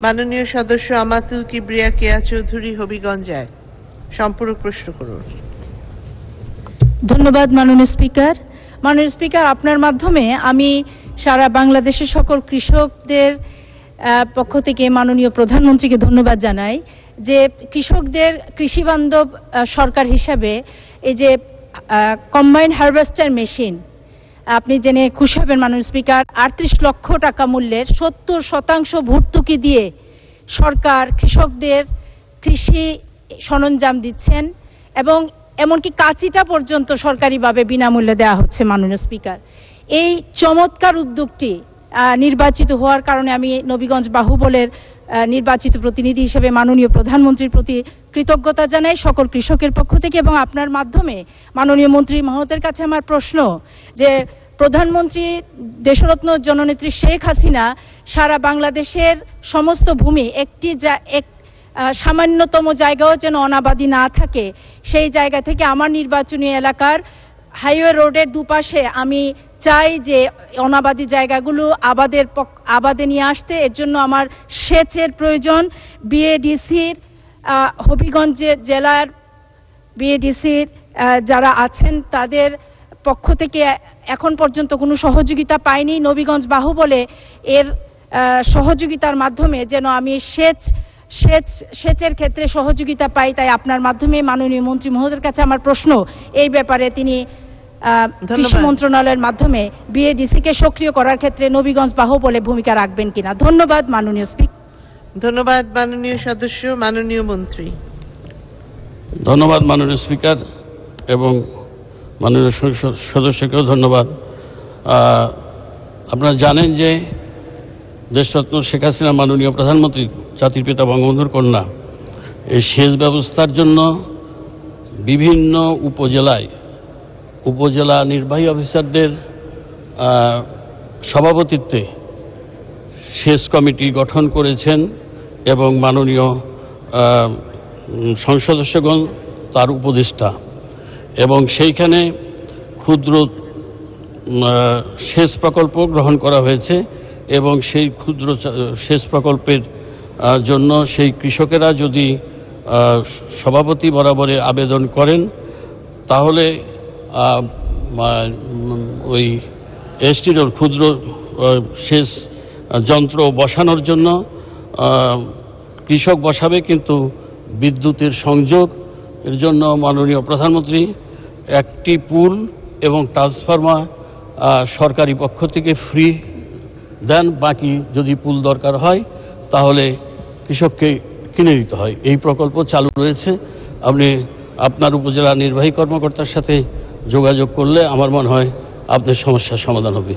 মাননীয় সদস্য আমাতুল কিবরিয়া কেয়া চৌধুরী, হবিগঞ্জ। সম্পূরক প্রশ্ন করুন। ধন্যবাদ মাননীয় স্পিকার। মাননীয় স্পিকার, আপনার মাধ্যমে আমি সারা বাংলাদেশের সকল কৃষকদের পক্ষ থেকে মাননীয় প্রধানমন্ত্রীকে ধন্যবাদ জানাই যে কৃষকদের কৃষিবান্ধব সরকার হিসাবে এই যে কম্বাইন্ড হারভেস্টার মেশিন আপনি জেনে খুশি হবেন মাননীয় স্পিকার, ৩৮ লক্ষ টাকা মূল্যের ৭০% ভর্তুকি দিয়ে সরকার কৃষকদের কৃষি সরঞ্জাম দিচ্ছেন এবং এমনকি কাঁচিটা পর্যন্ত সরকারিভাবে বিনামূল্যে দেওয়া হচ্ছে। মাননীয় স্পিকার, এই চমৎকার উদ্যোগটি নির্বাচিত হওয়ার কারণে আমি নবীগঞ্জ বাহুবলের নির্বাচিত প্রতিনিধি হিসেবে মাননীয় প্রধানমন্ত্রীর প্রতি কৃতজ্ঞতা জানাই সকল কৃষকের পক্ষ থেকে। এবং আপনার মাধ্যমে মাননীয় মন্ত্রী মহোদয়ের কাছে আমার প্রশ্ন যে প্রধানমন্ত্রী দেশরত্ন জননেত্রী শেখ হাসিনা সারা বাংলাদেশের সমস্ত ভূমি এক সামান্যতম জায়গাও যেন অনাবাদি না থাকে, সেই জায়গা থেকে আমার নির্বাচনী এলাকার হাইওয়ে রোডের দুপাশে আমি চাই যে অনাবাদি জায়গাগুলো আবাদে নিয়ে আসতে। এর জন্য আমার সেচের প্রয়োজন। বিএডিসির হবিগঞ্জ জেলার বিএডিসির যারা আছেন তাদের পক্ষ থেকে এখন পর্যন্ত কোনো সহযোগিতা পাইনি। নবীগঞ্জ বাহুবলে এর সহযোগিতার মাধ্যমে যেন আমি সেচের ক্ষেত্রে সহযোগিতা পাই, তাই আপনার মাধ্যমে মাননীয় মন্ত্রী মহোদয়ের কাছে আমার প্রশ্ন, এই ব্যাপারে তিনি কৃষি মন্ত্রণালয়ের মাধ্যমে বিএডিসিকে সক্রিয় করার ক্ষেত্রে নবীগঞ্জ বাহুবলে ভূমিকা রাখবেন কিনা। ধন্যবাদ মাননীয় স্পিকার। ধন্যবাদ মাননীয় সদস্য। মাননীয় মন্ত্রী। ধন্যবাদ মাননীয় স্পিকার এবং মাননীয় সদস্যকেও ধন্যবাদ। আপনারা জানেন যে দেশরত্ন শেখ হাসিনা মাননীয় প্রধানমন্ত্রী জাতির পিতা বঙ্গবন্ধুর কন্যা এই সেচ ব্যবস্থার জন্য বিভিন্ন উপজেলা নির্বাহী অফিসারদের সভাপতিত্বে সেচ কমিটি গঠন করেছেন এবং মাননীয় সংসদ সদস্যগণ তার উপদেষ্টা, এবং সেইখানে ক্ষুদ্র সেচ প্রকল্প গ্রহণ করা হয়েছে এবং সেই ক্ষুদ্র সেচ প্রকল্পের জন্য সেই কৃষকেরা যদি সভাপতি বরাবরে আবেদন করেন তাহলে ওই এসটির ক্ষুদ্র সেচ যন্ত্র বসানোর জন্য কৃষক বসাবে, কিন্তু বিদ্যুতের সংযোগ এর জন্য মাননীয় প্রধানমন্ত্রী একটি পুল এবং ট্রান্সফরমার সরকারি পক্ষ থেকে ফ্রি দেন, বাকি যদি পুল দরকার হয় তাহলে কৃষককে কিনে নিতে হয়। এই প্রকল্প চালু রয়েছে। আপনি আপনার উপজেলা নির্বাহী কর্মকর্তার সাথে যোগাযোগ করলে আমার মনে হয় আপনার সমস্যার সমাধান হবে।